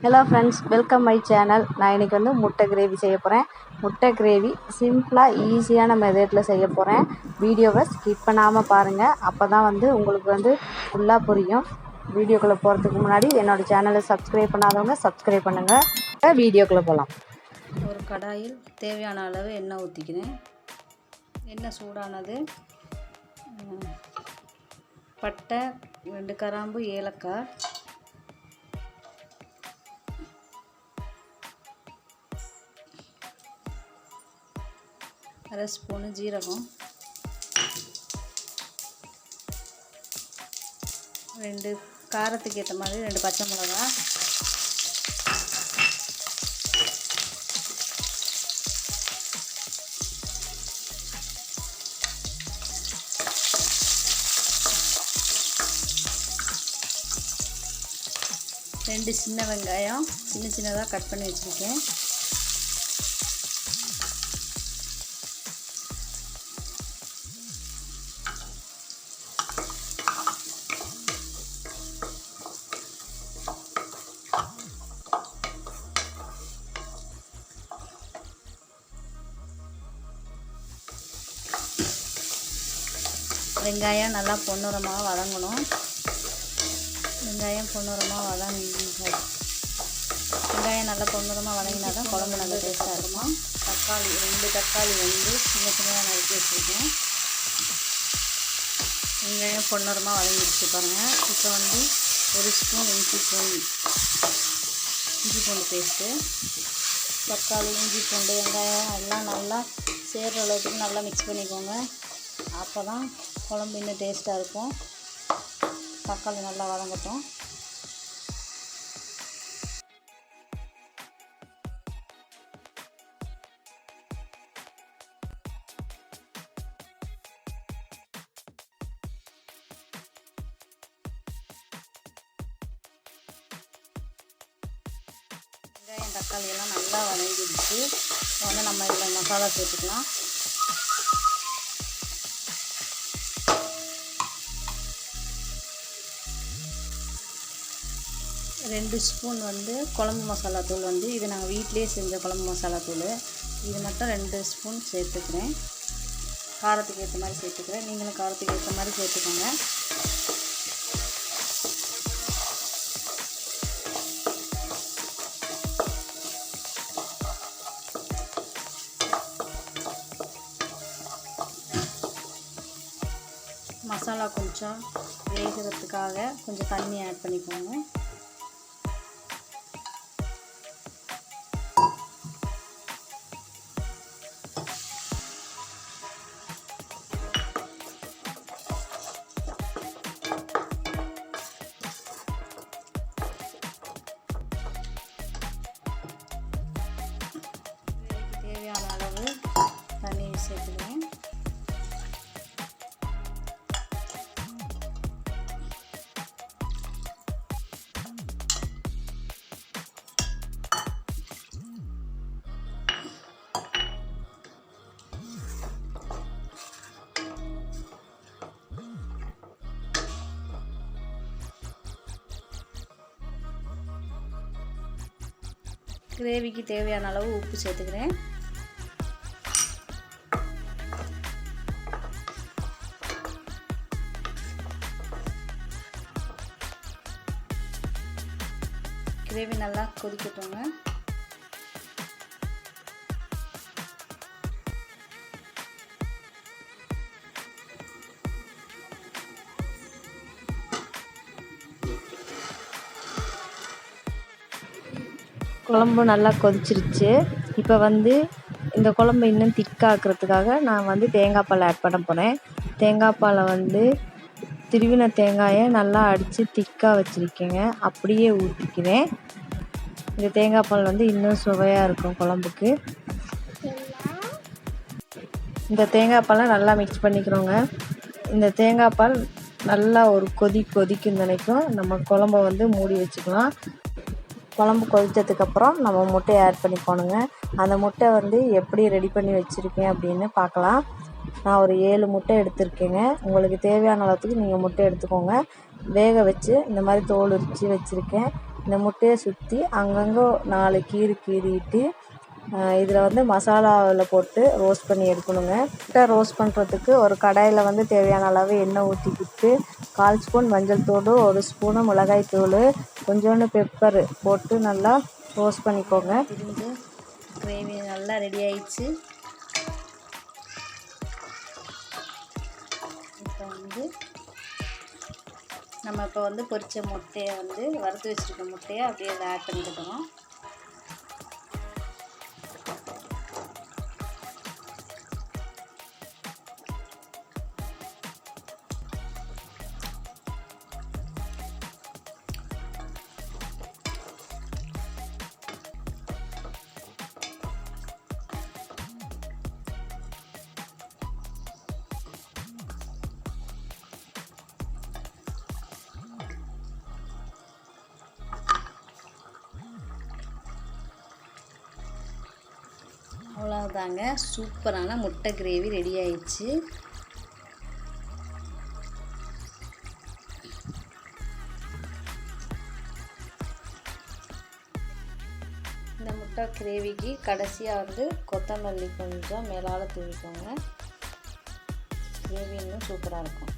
Hello friends, welcome my channel. நான் இன்றைக்கி வந்து முட்டை கிரேவி செய்ய போகிறேன். முட்டை கிரேவி சிம்பிளாக ஈஸியான மெத்தடில் செய்ய போகிறேன். வீடியோவை ஸ்கிப் பண்ணாமல் பாருங்கள். அப்போ தான் வந்து உங்களுக்கு வந்து ஃபுல்லாக புரியும். வீடியோக்குள்ளே போகிறதுக்கு முன்னாடி என்னோடய சேனலை சப்ஸ்கிரைப் பண்ணாதவங்க சப்ஸ்கிரைப் பண்ணுங்கள். வீடியோக்குள்ளே போகலாம். ஒரு கடாயில் தேவையான அளவு எண்ணெய் ஊற்றிக்கிறேன். எண்ணெய் சூடானது, பட்டை, 2 கிராம்பு, ஏலக்காய், அரை ஸ்பூனு ஜீரகம், 2 காரத்துக்கு ஏற்ற மாதிரி 2 பச்சை மிளகா, ரெண்டு சின்ன வெங்காயம் சின்னதாக கட் பண்ணி வச்சுருக்கேன். வெங்காயம் நல்லா பொன்னிறமாக வதங்கணும். வெங்காயம் நல்லா பொன்னிறமாக வதங்கினா தான் குழம்பு நல்லா டேஸ்ட்டாக இருக்கும். தக்காளி 2 தக்காளி வந்து சின்னதாக நறுக்கி வச்சுருக்கேன். வெங்காயம் பொன்னிறமாக வதங்கிடுச்சு பாருங்கள். இப்போ வந்து 1 ஸ்பூன் இஞ்சி பூண்டு பேஸ்ட்டு, தக்காளி, இஞ்சி பூண்டு, வெங்காயம் எல்லாம் நல்லா சேர்கிற அளவுக்கு நல்லா மிக்ஸ் பண்ணிக்கோங்க. அப்போ தான் குழம்பு இன்னும் டேஸ்ட்டாக இருக்கும். தக்காளி நல்லா வதங்கட்டும். வெங்காயம் தக்காளி எல்லாம் நல்லா வதங்கிடுச்சு. வந்து நம்ம இதில் மசாலா சேர்த்துக்கலாம். 2 ஸ்பூன் வந்து குழம்பு மசாலா தூள், வந்து இது நாங்கள் வீட்டிலே செஞ்ச குழம்பு மசாலா தூள். இது மட்டும் 2 ஸ்பூன் சேர்த்துக்கிறேன். காரத்துக்கு ஏற்ற மாதிரி சேர்த்துக்கிறேன். நீங்களும் காரத்துக்கு ஏற்ற மாதிரி சேர்த்துக்கோங்க. மசாலா கொஞ்சம் வேகிறதுக்காக கொஞ்சம் தண்ணி ஆட் பண்ணிக்கோங்க. தேவையான அளவு தண்ணி சேர்த்துக்கிறேன். கிரேவிக்கு தேவையான அளவு உப்பு சேர்த்துக்கிறேன். கிரேவி நல்லா கொதிக்கட்டுங்க. குழம்பு நல்லா கொதிச்சிருச்சு. இப்போ வந்து இந்த குழம்பு இன்னும் திக்காக்கிறதுக்காக நான் வந்து தேங்காய் பால் ஆட் பண்ண போகிறேன். தேங்காய் பாலை வந்து திருவின தேங்காயை நல்லா அடித்து திக்காக வச்சுருக்கேங்க, அப்படியே ஊற்றிக்கிறேன். இந்த தேங்காய் பால் வந்து இன்னும் சுவையாக இருக்கும் குழம்புக்கு. இந்த தேங்காய் பாலை நல்லா மிக்ஸ் பண்ணிக்கிறோங்க. இந்த தேங்காய் பால் நல்லா ஒரு கொதிக்கும் நினைக்கும். நம்ம குழம்ப வந்து மூடி வச்சுக்கலாம். குழம்பு கொதித்ததுக்கப்புறம் நம்ம முட்டையை ஆட் பண்ணிக்கோணுங்க. அந்த முட்டை வந்து எப்படி ரெடி பண்ணி வச்சுருக்கேன் அப்படின்னு பார்க்கலாம். நான் ஒரு 7 முட்டை எடுத்திருக்கேங்க. உங்களுக்கு தேவையான அளவுக்கு நீங்கள் முட்டை எடுத்துக்கோங்க. வேக வச்சு இந்த மாதிரி தோல் உரித்து வச்சுருக்கேன். இந்த முட்டையை சுற்றி அங்கங்கே 4 கீறிட்டு இதில் வந்து மசாலாவில் போட்டு ரோஸ்ட் பண்ணி எடுக்கணுங்க. முட்டை ரோஸ்ட் பண்ணுறதுக்கு ஒரு கடாயில் வந்து தேவையான அளவு எண்ணெய் ஊற்றிக்கிட்டு 1/4 ஸ்பூன் மஞ்சள் தூள், 1 ஸ்பூனு மிளகாய் தூள், கொஞ்சோண்டு பெப்பர் போட்டு நல்லா ரோஸ்ட் பண்ணிக்கோங்க. இருந்து கிரேவி நல்லா ரெடி ஆயிடுச்சு. இப்போ வந்து பொரிச்ச முட்டையை வந்து வறுத்து வச்சுருக்க முட்டையை அப்படியே அதை ஆட் பண்ணிக்கிட்டோம். அவ்வளோதாங்க, சூப்பரான முட்டை கிரேவி ரெடி ஆயிடுச்சு. இந்த முட்டை கிரேவிக்கு கடைசியாக வந்து கொத்தமல்லி கொஞ்சம் மேலால் தூவிக்கோங்க. கிரேவி இன்னும் சூப்பராக இருக்கும்.